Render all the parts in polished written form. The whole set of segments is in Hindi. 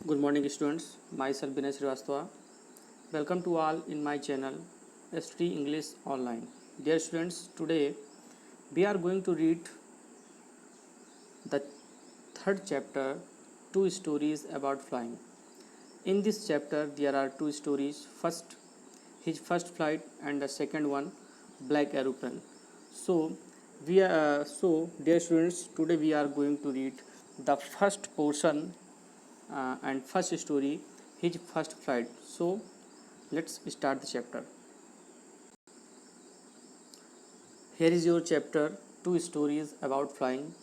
Good morning, students. Myself Binay Srivastava. Welcome to all in my channel ST English Online. Dear students, today we are going to read the third chapter, Two Stories About Flying. In this chapter, there are two stories. First, his first flight, and the second one, Black Aeroplane. Dear students, today we are going to read the first portion and first story, his first flight. So let's start the chapter. Here is your chapter, Two Stories About Flying.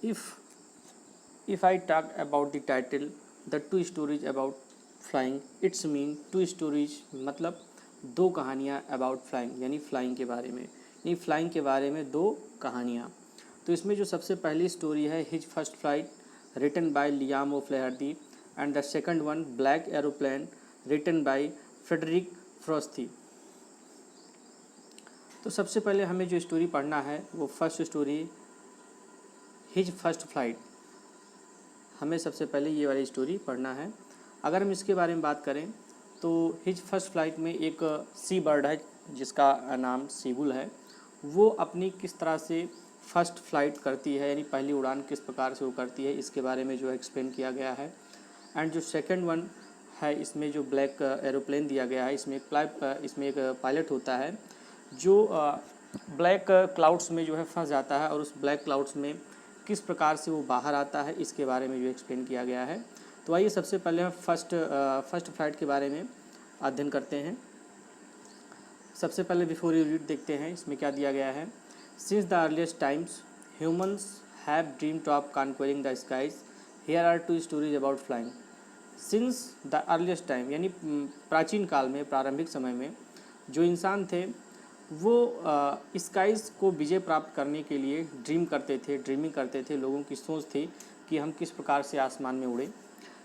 If I talk about the title, the two stories about flying, it's mean two stories मतलब दो कहानियाँ about flying, यानी flying के बारे में, यानी flying के बारे में दो कहानियाँ. तो इसमें जो सबसे पहली स्टोरी है his first flight written by Liam O'Flaherty and the second one black aeroplane written by Frederick Frosty. तो सबसे पहले हमें जो स्टोरी पढ़ना है वो first story his first flight. हमें सबसे पहले ये वाली स्टोरी पढ़ना है. अगर हम इसके बारे में बात करें तो हिज फर्स्ट फ्लाइट में एक सी बर्ड है जिसका नाम सीगुल है. वो अपनी किस तरह से फर्स्ट फ्लाइट करती है, यानी पहली उड़ान किस प्रकार से वो करती है, इसके बारे में जो है एक्सप्लेन किया गया है. एंड जो सेकंड वन है इसमें जो ब्लैक एरोप्लेन दिया गया है, इसमें एक पायलट होता है जो ब्लैक क्लाउड्स में जो है फंस जाता है और उस ब्लैक क्लाउड्स में किस प्रकार से वो बाहर आता है इसके बारे में जो एक्सप्लेन किया गया है. तो आइए सबसे पहले हम फर्स्ट फ्लाइट के बारे में अध्ययन करते हैं. सबसे पहले बिफोर यू रीड देखते हैं इसमें क्या दिया गया है. Since the earliest times humans have dreamed of conquering the skies. Here are two stories about flying. Since the earliest time यानी प्राचीन काल में, प्रारंभिक समय में जो इंसान थे वो स्काइज को विजय प्राप्त करने के लिए ड्रीमिंग करते थे. लोगों की सोच थी कि हम किस प्रकार से आसमान में उड़े.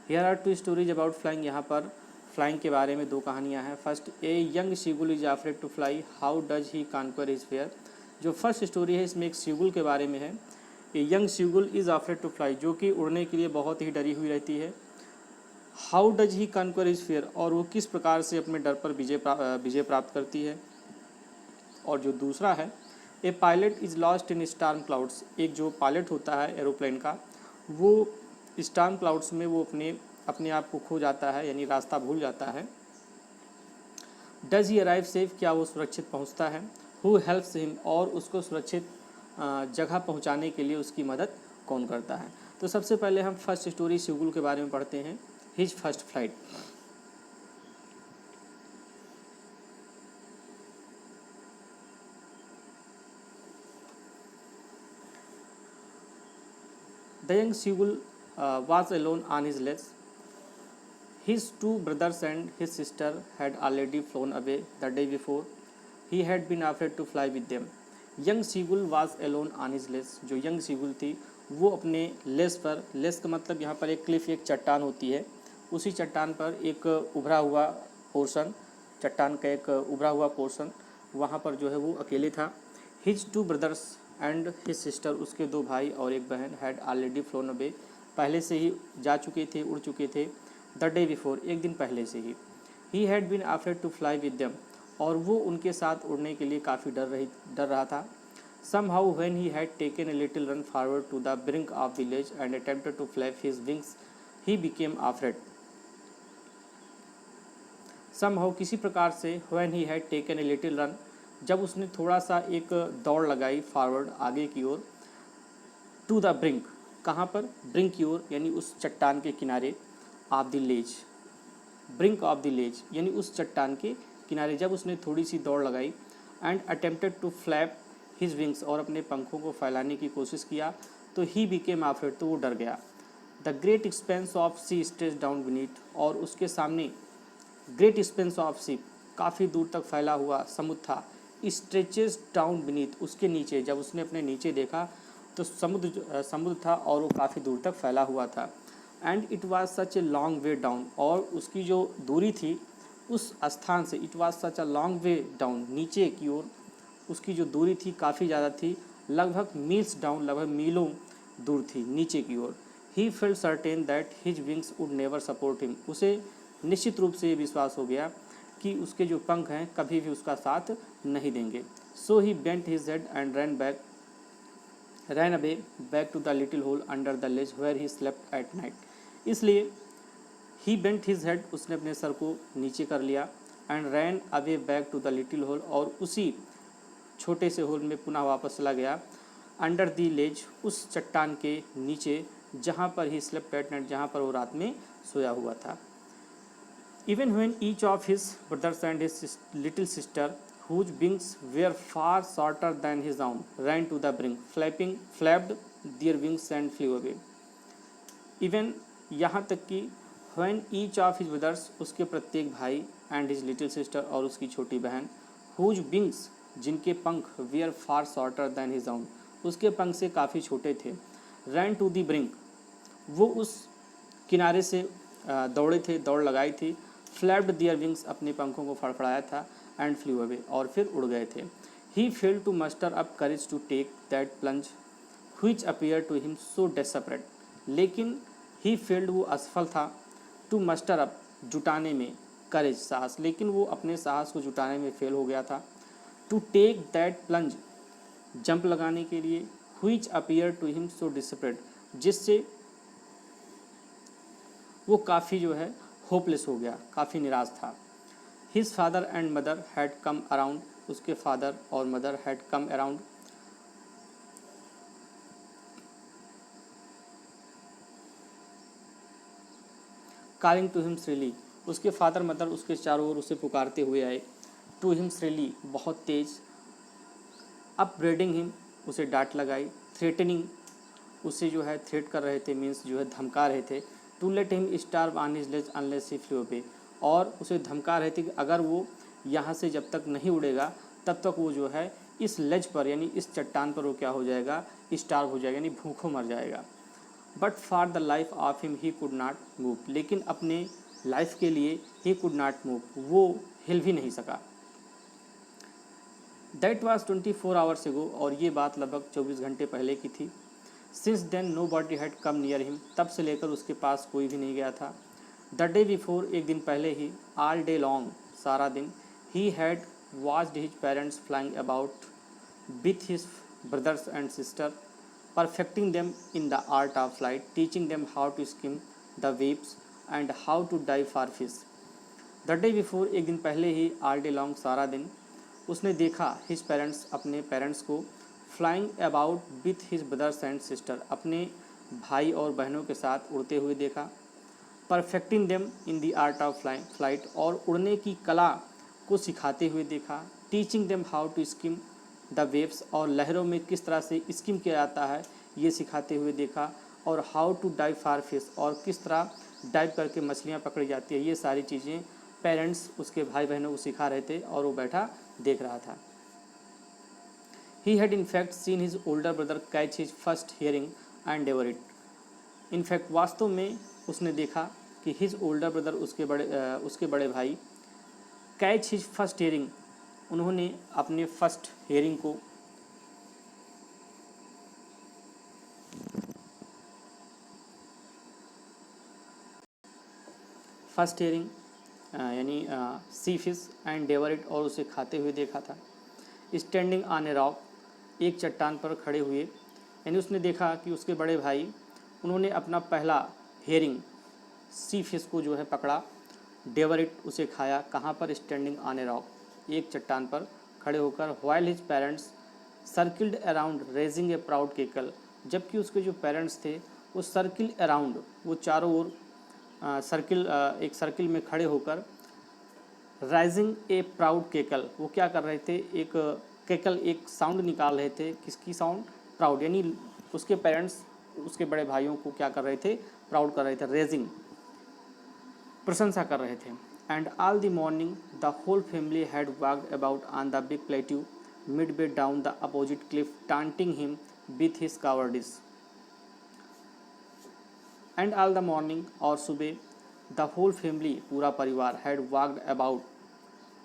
Here are two stories about flying. यहाँ पर फ्लाइंग के बारे में दो कहानियाँ हैं. First, a young seagull is afraid to fly, how does he conquer his fear. जो फर्स्ट स्टोरी है इसमें एक सीगुल के बारे में है. A young seagull is afraid to fly, जो कि उड़ने के लिए बहुत ही डरी हुई रहती है. How does he conquer his fair, और वो किस प्रकार से अपने डर पर विजय प्राप्त करती है. और जो दूसरा है, a pilot is lost in storm clouds. एक जो पायलट होता है एरोप्लेन का, वो स्टार्म क्लाउड्स में वो अपने आप को खो जाता है, यानी रास्ता भूल जाता है. डज ही अराइव सेफ, क्या वो सुरक्षित पहुंचता है. हु हेल्प्स हिम, और उसको सुरक्षित जगह पहुंचाने के लिए उसकी मदद कौन करता है. तो सबसे पहले हम फर्स्ट स्टोरी सीगुल के बारे में पढ़ते हैं, his first flight. The young Seagull was alone on his legs. His two brothers and his sister had already flown away the day before. He had been afraid to fly with them. Young Seagull was alone on his legs. जो young Seagull थी वो अपने लेस पर, लेस का मतलब यहाँ पर एक क्लिफ, एक चट्टान होती है, उसी चट्टान पर एक उभरा हुआ पोर्शन, चट्टान का एक उभरा हुआ पोर्शन, वहाँ पर जो है वो अकेले था. His two brothers and his sister, उसके दो भाई और एक बहन, हैड ऑलरेडी फ्लोन अवे, पहले से ही जा चुके थे, उड़ चुके थे. द डे बिफोर, एक दिन पहले से ही. He had been afraid to fly with them, और वो उनके साथ उड़ने के लिए काफ़ी डर रहा था. Somehow when he had taken a little run forward to the brink of the ledge and attempted to flap his wings, he became afraid. Somehow, किसी प्रकार से, when he had taken a little run, जब उसने थोड़ा सा एक दौड़ लगाई फॉरवर्ड, आगे की ओर, टू द ब्रिंक, कहाँ पर, ब्रिंक की ओर, यानी उस चट्टान के किनारे, of the ledge, brink of the ledge यानी उस चट्टान के किनारे जब उसने थोड़ी सी दौड़ लगाई, and attempted to flap his wings, और अपने पंखों को फैलाने की कोशिश किया, तो ही बिकेम अफ्रेड, तो वो डर गया. The great expanse of sea stretch down beneath, और उसके सामने ग्रेट एक्सपेंस ऑफ सी, काफ़ी दूर तक फैला हुआ समुद्र था. स्ट्रेचेस डाउन बीनीथ, उसके नीचे, जब उसने अपने नीचे देखा तो समुद्र था और वो काफ़ी दूर तक फैला हुआ था. And it was such a long way down, और उसकी जो दूरी थी उस स्थान से, it was such a long way down, नीचे की ओर उसकी जो दूरी थी काफ़ी ज़्यादा थी, लगभग मील्स डाउन, लगभग मीलों दूर थी नीचे की ओर. He felt certain that his wings would never support him. उसे निश्चित रूप से ये विश्वास हो गया कि उसके जो पंख हैं कभी भी उसका साथ नहीं देंगे। So he bent his head and ran away back to the little hole under the ledge where he slept at night. इसलिए ही बेंट हिज हेड, उसने अपने सर को नीचे कर लिया, and ran away back to the little hole, और उसी छोटे से होल में पुनः वापस चला गया, अंडर दी लेज, उस चट्टान के नीचे जहाँ पर ही स्लेप्ट एट नाइट, जहाँ पर वो रात में सोया हुआ था। Even when each of his brothers and his little sister whose wings were far shorter than his own ran to the brink, flapped their wings and flew away। Even यहाँ तक कि when each of his brothers, उसके प्रत्येक भाई, and his little sister, और उसकी छोटी बहन, whose wings, जिनके पंख, were far shorter than his own, उसके पंख से काफ़ी छोटे थे, ran to the brink, वो उस किनारे से दौड़े थे, दौड़ लगाई थी, flapped their wings, अपने पंखों को फड़फड़ाया था, and flew away, और फिर उड़ गए थे। He failed to muster up courage to take that plunge which appeared to him so desperate, लेकिन he failed, वो असफल था, to muster up, जुटाने में, courage, साहस, लेकिन वो अपने साहस को जुटाने में फेल हो गया था, to take that plunge, jump लगाने के लिए, which appeared to him so desperate, जिससे वो काफ़ी जो है होपलेस हो गया, काफ़ी निराश था। His father and mother had come around, उसके फादर और mother had come around, calling to him shrilly, उसके फादर मदर उसके चारों ओर उसे पुकारते हुए आए, to him shrilly, बहुत तेज, upbraiding him, उसे डांट लगाई, threatening, उसे जो है थ्रेट कर रहे थे, मीन्स जो है धमका रहे थे, to let him starve on his ledge unless he flew away, और उसे धमका रहे थे कि अगर वो यहाँ से जब तक नहीं उड़ेगा तब तक वो जो है इस लेज पर, यानी इस चट्टान पर वो क्या हो जाएगा, स्टार्व हो जाएगा, यानी भूखों मर जाएगा। But for the life of him he could not move, लेकिन अपने लाइफ के लिए ही कुड नॉट मूव, वो हिल भी नहीं सका। दैट वॉज 24 आवर्स एगो, और ये बात लगभग 24 घंटे पहले की थी। Since then nobody had come near him, तब से लेकर उसके पास कोई भी नहीं गया था। द डे बिफोर, एक दिन पहले ही, ऑल डे लॉन्ग, सारा दिन, he had watched his parents flying about with his brothers and sister, perfecting them in the art of flight, teaching them how to skim the waves and how to dive for fish। The day before, एक दिन पहले ही, all day long, सारा दिन, उसने देखा his parents, अपने पेरेंट्स को, flying about with his brothers and sister, अपने भाई और बहनों के साथ उड़ते हुए देखा, perfecting them in the art of flight, और उड़ने की कला को सिखाते हुए देखा, teaching them how to skim the waves, और लहरों में किस तरह से स्किम किया जाता है ये सिखाते हुए देखा, और how to dive for fish, और किस तरह डाइव करके मछलियाँ पकड़ी जाती है, ये सारी चीज़ें पेरेंट्स उसके भाई बहनों को सिखा रहे थे और वो बैठा देख रहा था। He had in fact seen his older brother catch his first herring and devour it, in fact वास्तव में उसने देखा कि हिज ओल्डर ब्रदर, उसके बड़े भाई, कैच हिज फर्स्ट हियरिंग, उन्होंने अपने फर्स्ट हियरिंग को, यानी सी फिश एंड डेवर इट, और उसे खाते हुए देखा था। स्टैंडिंग ऑन ए रॉक, एक चट्टान पर खड़े हुए, यानी उसने देखा कि उसके बड़े भाई, उन्होंने अपना पहला हियरिंग सी फिश को जो है पकड़ा, डेवर इट, उसे खाया, कहाँ पर, स्टैंडिंग ऑन ए रॉक, एक चट्टान पर खड़े होकर, while his parents circled around raising a proud cackle, जबकि उसके जो पेरेंट्स थे वो सर्किल अराउंड, वो चारों ओर एक सर्किल में खड़े होकर, राइजिंग ए प्राउड केकल, वो क्या कर रहे थे, एक केकल, एक साउंड निकाल रहे थे, किसकी साउंड, प्राउड, यानी उसके पेरेंट्स उसके बड़े भाइयों को क्या कर रहे थे, प्राउड कर रहे थे, रेजिंग, प्रशंसा कर रहे थे। And all the morning the whole family had walked about on the big plateau midway down the opposite cliff, taunting him with his cowardice। And all the morning, और सुबह, the whole family, पूरा परिवार, had walked about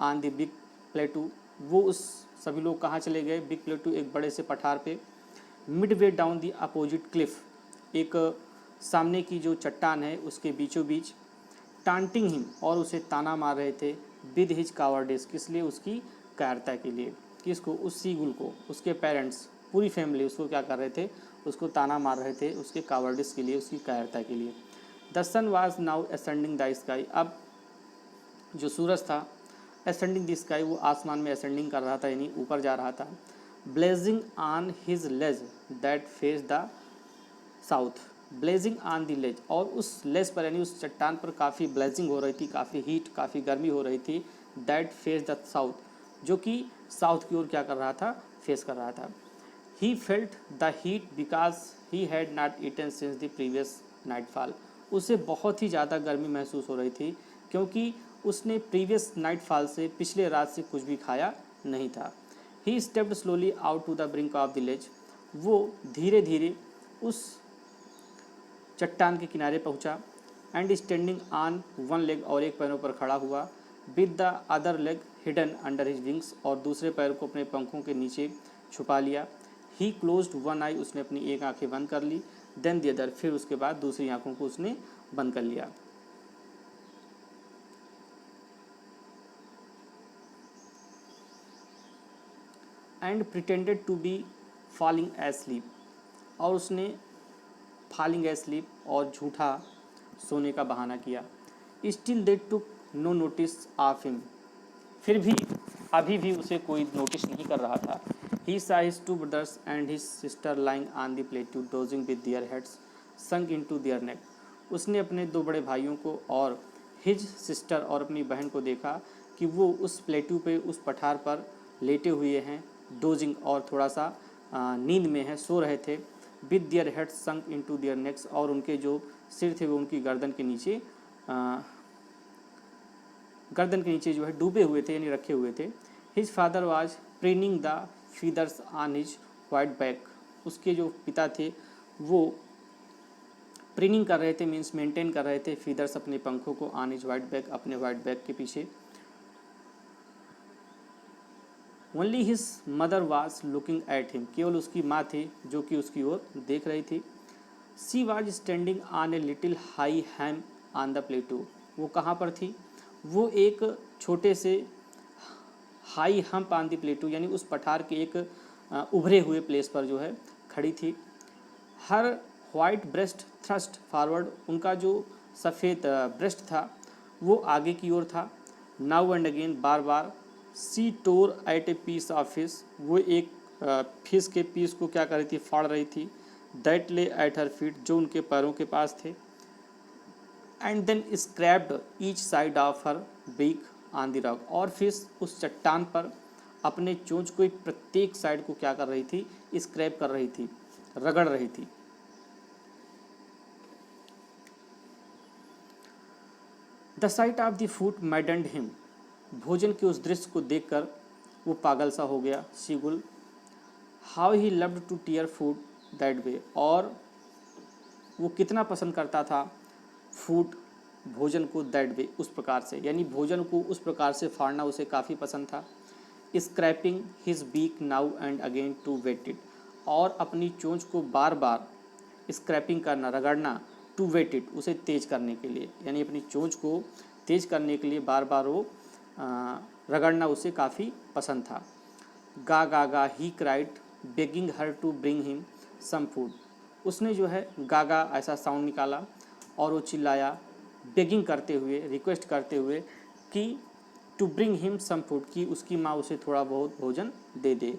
on the big plateau, वो उस सभी लोग कहाँ चले गए, big plateau, एक बड़े से पठार पे, midway down the opposite cliff, एक सामने की जो चट्टान है उसके बीचों बीच, टांटिंग हिम और उसे ताना मार रहे थे, विद हिज कावर्डिस किस लिए, उसकी कायरता के लिए। किसको, उस सीगुल को, उसके पेरेंट्स, पूरी फैमिली उसको क्या कर रहे थे, उसको ताना मार रहे थे उसके कावर्डिस के लिए, उसकी कायरता के लिए। The sun was now ascending the sky, अब जो सूरज था असेंडिंग द स्काई, वो आसमान में असेंडिंग कर रहा था यानी ऊपर जा रहा था। Blazing on his ledge that face the south, blazing on the ledge, और उस लेज पर यानी उस चट्टान पर काफ़ी ब्लेजिंग हो रही थी, काफ़ी हीट, काफ़ी गर्मी हो रही थी। दैट फेस द साउथ, जो कि साउथ की ओर क्या कर रहा था, फेस कर रहा था। He felt the heat because he had not eaten since the previous nightfall, उसे बहुत ही ज़्यादा गर्मी महसूस हो रही थी क्योंकि उसने प्रीवियस नाइटफॉल से, पिछले रात से कुछ भी खाया नहीं था। He stepped slowly out to the brink of the ledge, वो धीरे धीरे उस चट्टान के किनारे पहुंचा। And standing on one leg, और एक पैरों पर खड़ा हुआ। With the other leg hidden under his wings, और दूसरे पैर को अपने पंखों के नीचे छुपा लिया। ही क्लोज्ड वन आई, उसने अपनी एक आंखें बंद कर ली। देन द अदर, फिर उसके बाद दूसरी आंखों को उसने बंद कर लिया। And pretended to be falling asleep, और उसने फॉलिंग एस्लीप और झूठा सोने का बहाना किया। Still they took no notice of him, फिर भी अभी भी उसे कोई नोटिस नहीं कर रहा था। ही saw his two brothers and his sister lying on the plateau dozing with their heads sunk into their neck, उसने अपने दो बड़े भाइयों को और हिज सिस्टर और अपनी बहन को देखा कि वो उस प्लेटू पे, उस पठार पर लेटे हुए हैं, डोजिंग और थोड़ा सा नींद में है, सो रहे थे। With their head sunk into their next, और उनके जो सिर थे वो उनकी गर्दन के नीचे जो है डूबे हुए थे यानी रखे हुए थे। His father was preening the feathers on his white back, उसके जो पिता थे वो प्रिनिंग कर रहे थे, मीन्स मेंटेन कर रहे थे, फीदर्स अपने पंखों को, ऑन हिज वाइट बैक, अपने वाइट बैक के पीछे। Only his mother was looking at him, केवल उसकी माँ थी जो कि उसकी ओर देख रही थी। She was standing on a little high ham on the प्लेटू, वो कहाँ पर थी, वो एक छोटे से हाई हम्प ऑन द प्लेटू यानी उस पठार के एक उभरे हुए प्लेस पर जो है खड़ी थी। हर वाइट ब्रेस्ट थ्रस्ट फॉरवर्ड, उनका जो सफ़ेद ब्रेस्ट था वो आगे की ओर था। नाउ एंड अगेन, बार बार। She tore at a piece of fish, वो एक फिश के पीस को क्या कर रही थी, फाड़ रही थी। दैट ले एट हर फीट, जो उनके पैरों के पास थे। And then scraped each side of her beak on the rock, और फिर उस चट्टान पर अपने चोंच को प्रत्येक साइड को क्या कर रही थी, स्क्रैप कर रही थी, रगड़ रही थी। The site of the food मैडन्ड him, भोजन के उस दृश्य को देखकर वो पागल सा हो गया seagull. How he loved to tear food that way, और वो कितना पसंद करता था फूड, भोजन को, दैट वे, उस प्रकार से, यानी भोजन को उस प्रकार से फाड़ना उसे काफ़ी पसंद था। Scraping his beak now and again to whet it, और अपनी चोंच को बार बार स्क्रैपिंग करना, रगड़ना, टू वेट इट, उसे तेज करने के लिए, यानी अपनी चोंच को तेज करने के लिए बार बार वो रगड़ना उसे काफ़ी पसंद था। गा गा गा he cried begging her to bring him some food, उसने जो है गागा ऐसा साउंड निकाला और वो चिल्लाया, बेगिंग करते हुए, रिक्वेस्ट करते हुए कि to bring him some food, कि उसकी माँ उसे थोड़ा बहुत भोजन दे दे।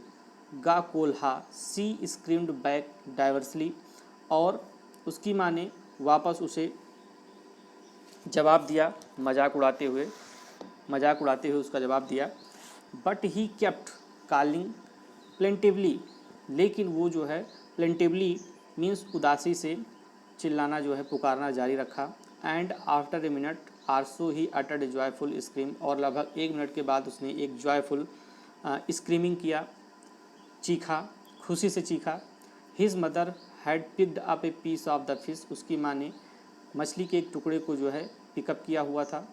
गा कोल्हा, सी स्क्रीम्ड बैक डाइवर्सली, और उसकी माँ ने वापस उसे जवाब दिया, मजाक उड़ाते हुए उसका जवाब दिया। But he kept calling plaintively, लेकिन वो जो है प्लेंटिवली मीन्स उदासी से चिल्लाना जो है, पुकारना जारी रखा। And after a minute or so he uttered a joyful scream, और लगभग 1 मिनट के बाद उसने एक जॉयफुल स्क्रीमिंग किया, चीखा, खुशी से चीखा। His mother had picked up a piece of the fish, उसकी माँ ने मछली के एक टुकड़े को जो है पिकअप किया हुआ था।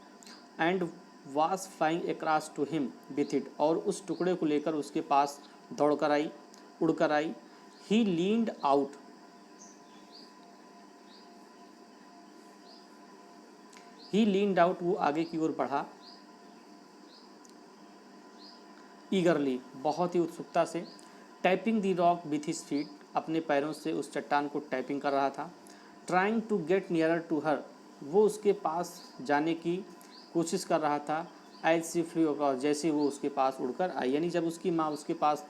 And was flying across to him with it, और उस टुकड़े को लेकर उसके पास दौड़कर आई, उड़कर आई। ही लीन्ड आउट, ही लीन्ड आउट, वो आगे की ओर बढ़ा, ईगरली, बहुत ही उत्सुकता से, tapping the rock with his feet, अपने पैरों से उस चट्टान को टैपिंग कर रहा था, trying to get nearer to her, वो उसके पास जाने की कोशिश कर रहा था, एज सी फ्लू अक्रॉस, जैसे वो उसके पास उड़कर आई, यानी जब उसकी माँ उसके पास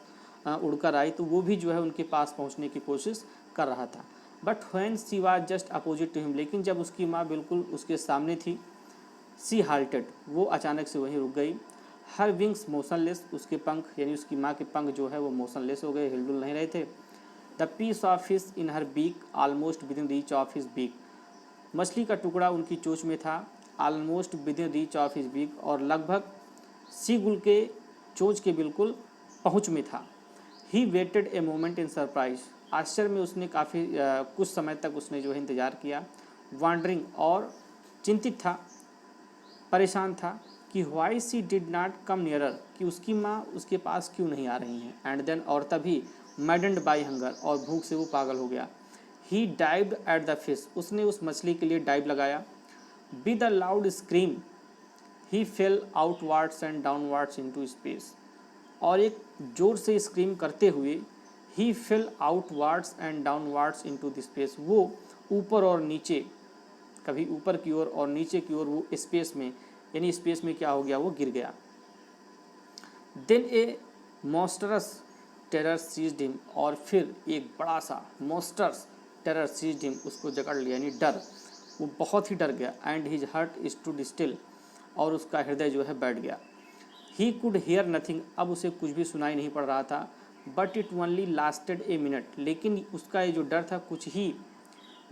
उड़कर आई तो वो भी जो है उनके पास पहुंचने की कोशिश कर रहा था। But when she was just opposite to him, लेकिन जब उसकी माँ बिल्कुल उसके सामने थी, सी हाल्टेड, वो अचानक से वहीं रुक गई, हर विंग्स मोशनलेस, उसके पंख यानी उसकी माँ के पंख जो है वो मोशनलेस हो गए, हिलडुल नहीं रहे थे, the piece of fish in her beak almost within reach of his beak, मछली का टुकड़ा उनकी चोंच में था, almost within reach of his beak, और लगभग सीगुल के चोंच के बिल्कुल पहुँच में था। He waited a moment in surprise, आश्चर्य में उसने काफ़ी कुछ समय तक उसने जो है इंतज़ार किया, वॉन्डरिंग, और चिंतित था, परेशान था कि why she did not come nearer, कि उसकी माँ उसके पास क्यों नहीं आ रही हैं, एंड देन, और तभी, मैडन्ड बाई हंगर, और भूख से वो पागल हो गया, he dived at the fish, उसने उस मछली के लिए डाइव लगाया, with a loud scream he fell outwards and downwards into space, और एक जोर से स्क्रीम करते हुए, he fell outwards and downwards into the space, वो ऊपर और नीचे, कभी ऊपर की ओर और नीचे की ओर, वो स्पेस में, यानी स्पेस में क्या हो गया, वो गिर गया। देन ए मॉन्स्टरस टेरर सीज्ड हिम, और फिर एक बड़ा सा मॉन्स्टर्स टेरर सीज्ड हिम, उसको जकड़ लिया, यानी डर, वो बहुत ही डर गया, and his heart stood still, और उसका हृदय जो है बैठ गया। ही कुड हेयर नथिंग, अब उसे कुछ भी सुनाई नहीं पड़ रहा था, but it only lasted a minute, लेकिन उसका ये जो डर था कुछ ही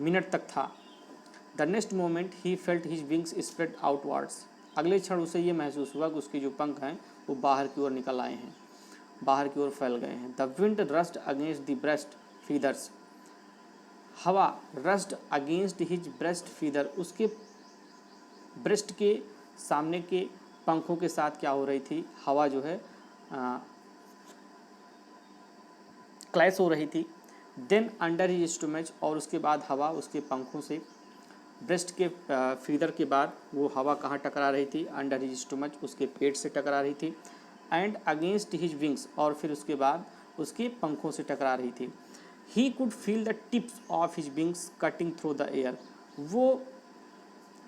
मिनट तक था। The next moment he felt his wings spread outwards, अगले क्षण उसे ये महसूस हुआ कि उसके जो पंख हैं वो बाहर की ओर निकल आए हैं, बाहर की ओर फैल गए हैं। The wind rushed against the breast feathers, हवा rushed against his breast feather, उसके ब्रेस्ट के सामने के पंखों के साथ क्या हो रही थी, हवा जो है क्लैश हो रही थी। देन अंडर हिज स्टोमच, और उसके बाद हवा उसके पंखों से, ब्रेस्ट के फीदर के बाद वो हवा कहाँ टकरा रही थी, अंडर हिज स्टोमच, उसके पेट से टकरा रही थी, एंड अगेंस्ट हिज विंग्स, और फिर उसके बाद उसके पंखों से टकरा रही थी। He could feel the tips of his wings cutting through the air, वो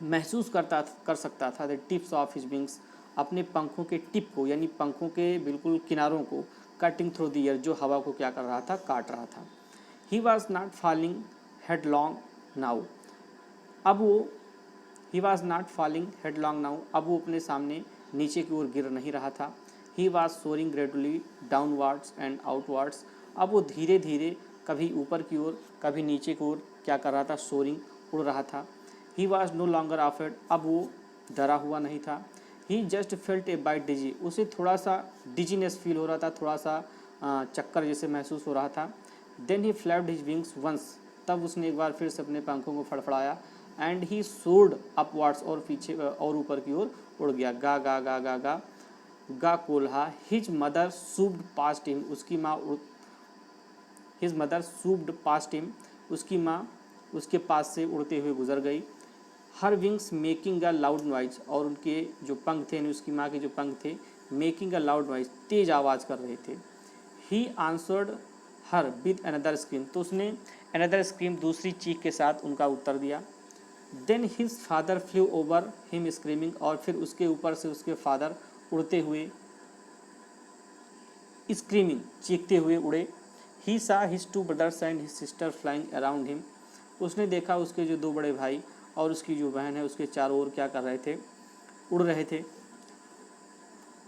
महसूस कर सकता था the tips of his wings, अपने पंखों के टिप को, यानी पंखों के बिल्कुल किनारों को, कटिंग थ्रू द एयर, जो हवा को क्या कर रहा था, काट रहा था। He was not falling headlong now, अब वो, he was not falling headlong now, अब वो अपने सामने नीचे की ओर गिर नहीं रहा था। He was soaring gradually downwards and outwards, अब वो धीरे धीरे कभी ऊपर की ओर कभी नीचे की ओर क्या कर रहा था, सोरिंग, उड़ रहा था। He was no longer afraid, अब वो डरा हुआ नहीं था। He just felt a bit dizzy, उसे थोड़ा सा डिजीनेस फील हो रहा था, थोड़ा सा चक्कर जैसे महसूस हो रहा था। Then he flapped his wings once, तब उसने एक बार फिर से अपने पंखों को फड़फड़ाया, एंड ही सोर्ड अपवर्ड्स, और पीछे और ऊपर की ओर उड़ गया। गा गा गा गा गा गा कोल्हा। हिज मदर सूब्ड पास्ट हिम, उसकी माँ, हिज मदर सूब्ड पास्ट हिम, उसकी माँ उसके पास से उड़ते हुए गुजर गई। हर wings making a loud noise, और उनके जो पंख थे, उसकी माँ के जो पंख थे, मेकिंग अ लाउड नॉइज, तेज आवाज़ कर रहे थे। He answered her with another scream, तो उसने अनदर स्क्रीम, दूसरी चीख के साथ उनका उत्तर दिया। Then his father flew over him screaming, और फिर उसके ऊपर से उसके फादर उड़ते हुए, स्क्रीमिंग, चीखते हुए उड़े। He saw his two brothers and his sister flying around him, उसने देखा उसके जो दो बड़े भाई और उसकी जो बहन है उसके चारों ओर क्या कर रहे थे, उड़ रहे थे।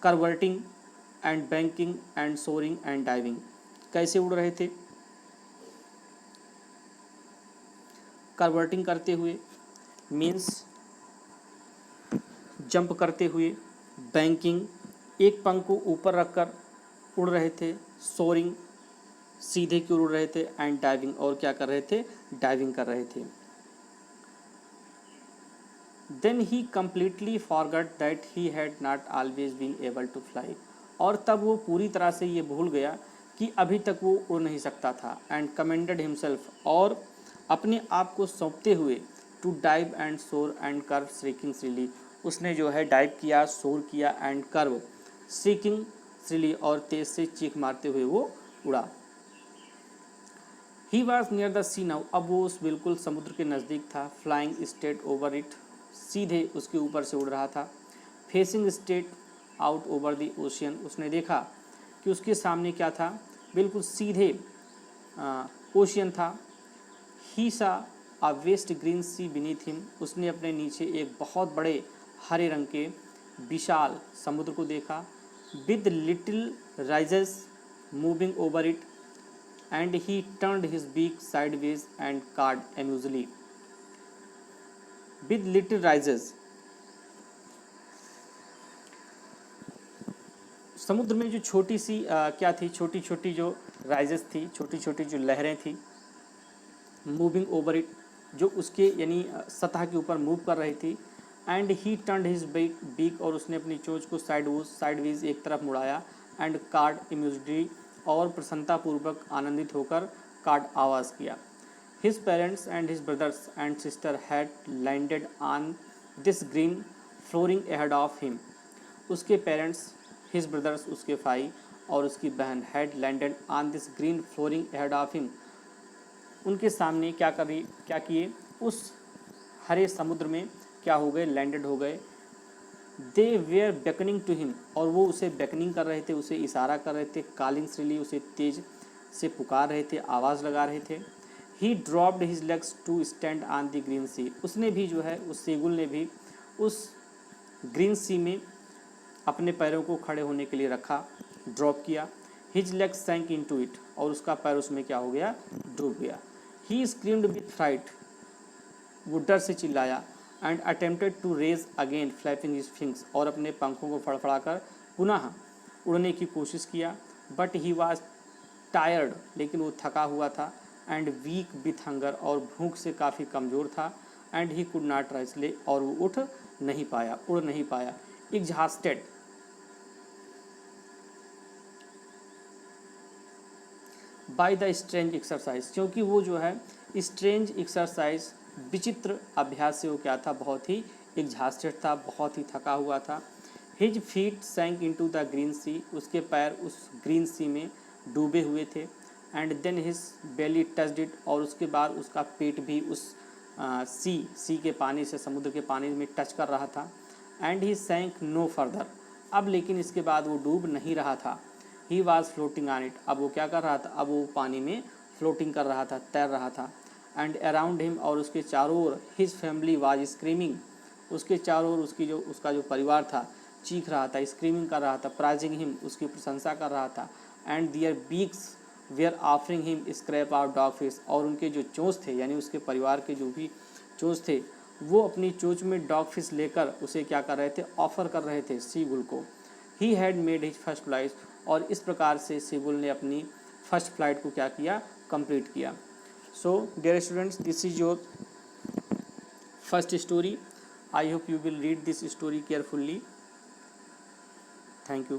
Curveting and banking and soaring and diving, कैसे उड़ रहे थे, करवर्टिंग करते हुए, मीन्स जंप करते हुए, बैंकिंग, एक पंख को ऊपर रखकर उड़ रहे थे, सोरिंग, सीधे की ओर उड़ रहे थे, एंड डाइविंग, और क्या कर रहे थे, डाइविंग कर रहे थे। Then he completely forgot that he had not always been able to fly, और तब वो पूरी तरह से ये भूल गया कि अभी तक वो उड़ नहीं सकता था। एंड कमेंडेड हिमसेल्फ, और अपने आप को सौंपते हुए टू डाइव एंड सोर एंड कर्व श्रीकिंग श्रीली, उसने जो है डाइव किया, सोर किया एंड कर्व श्रीकिंग श्रीली, और तेज से चीख मारते हुए वो उड़ा। He was near the sea now, अब वो उस बिल्कुल समुद्र के नज़दीक था। फ्लाइंग स्ट्रेट ओवर इट, सीधे उसके ऊपर से उड़ रहा था। Facing straight out over the ocean, उसने देखा कि उसके सामने क्या था, बिल्कुल सीधे ओशियन था। He saw a vast green sea beneath him, उसने अपने नीचे एक बहुत बड़े हरे रंग के विशाल समुद्र को देखा। With little ridges moving over it and he turned his beak sideways and cawed amusedly. With little ridges, समुद्र में जो छोटी सी क्या थी, छोटी छोटी जो राइजेस थी, छोटी छोटी जो लहरें थी। मूविंग ओवर इट, जो उसके यानी सतह के ऊपर मूव कर रही थी। And he turned his beak, और उसने अपनी चोंच को साइडवेज एक तरफ मुड़ाया। एंड कार्ड इम्यूजली, और प्रसन्नतापूर्वक आनंदित होकर कार्ड आवाज़ किया। His parents and his brothers and sister had landed on this green flooring ahead of him, उसके पेरेंट्स, हिज ब्रदर्स उसके भाई और उसकी बहन, had landed on this green flooring ahead of him, उनके सामने क्या किए, उस हरे समुद्र में क्या हो गए, लैंडेड हो गए। दे वेयर बेकनिंग टू हिम, और वो उसे बेकनिंग कर रहे थे, उसे इशारा कर रहे थे। कॉलिंग श्रीली, उसे तेज से पुकार रहे थे, आवाज़ लगा रहे थे। He dropped his legs to stand on the green sea, उसने भी जो है, उस सेगुल ने भी उस ग्रीन सी में अपने पैरों को खड़े होने के लिए रखा, ड्रॉप किया। His leg sank into it, और उसका पैर उसमें क्या हो गया, डूब गया। ही स्क्रीम्ड विथ फ्राइट, वो डर से चिल्लाया। And attempted to raise again flapping his wings, और अपने पंखों को फड़फड़ाकर पुनः उड़ने की कोशिश किया। बट ही वॉज टायर्ड, लेकिन वो थका हुआ था। एंड वीक विथ हंगर, और भूख से काफ़ी कमज़ोर था। And he could not rise, और वो उठ नहीं पाया, उड़ नहीं पाया। Exhausted, by the strange exercise, क्योंकि वो जो है स्ट्रेंज एक्सरसाइज, विचित्र अभ्यास से वो क्या था, बहुत ही एग्जॉस्टेड था, बहुत ही थका हुआ था। His feet sank into the green sea, उसके पैर उस ग्रीन सी में डूबे हुए थे। And then his belly touched it, और उसके बाद उसका पेट भी उस सी के पानी से, समुद्र के पानी में टच कर रहा था। एंड ही सैंक नो फर्दर, अब लेकिन इसके बाद वो डूब नहीं रहा था। He was floating on it, अब वो क्या कर रहा था, अब वो पानी में फ्लोटिंग कर रहा था, तैर रहा था। एंड अराउंड हिम, और उसके चारों ओर, हिज फैमिली वाज स्क्रीमिंग, उसके चारों ओर उसका जो परिवार था चीख रहा था, स्क्रीमिंग कर रहा था। प्राइजिंग हिम, उसकी प्रशंसा कर रहा था। And their beaks were offering him scrap out dog fish, और उनके जो चोंच थे, यानी उसके परिवार के जो भी चोंच थे, वो अपनी चोंच में डॉग फिश लेकर उसे क्या कर रहे थे, ऑफर कर रहे थे सीगुल को। He had made his first flight, और इस प्रकार से सीगुल ने अपनी फर्स्ट फ्लाइट को क्या किया, कंप्लीट किया। So dear students, this is your first story. I hope you will read this story carefully. Thank you.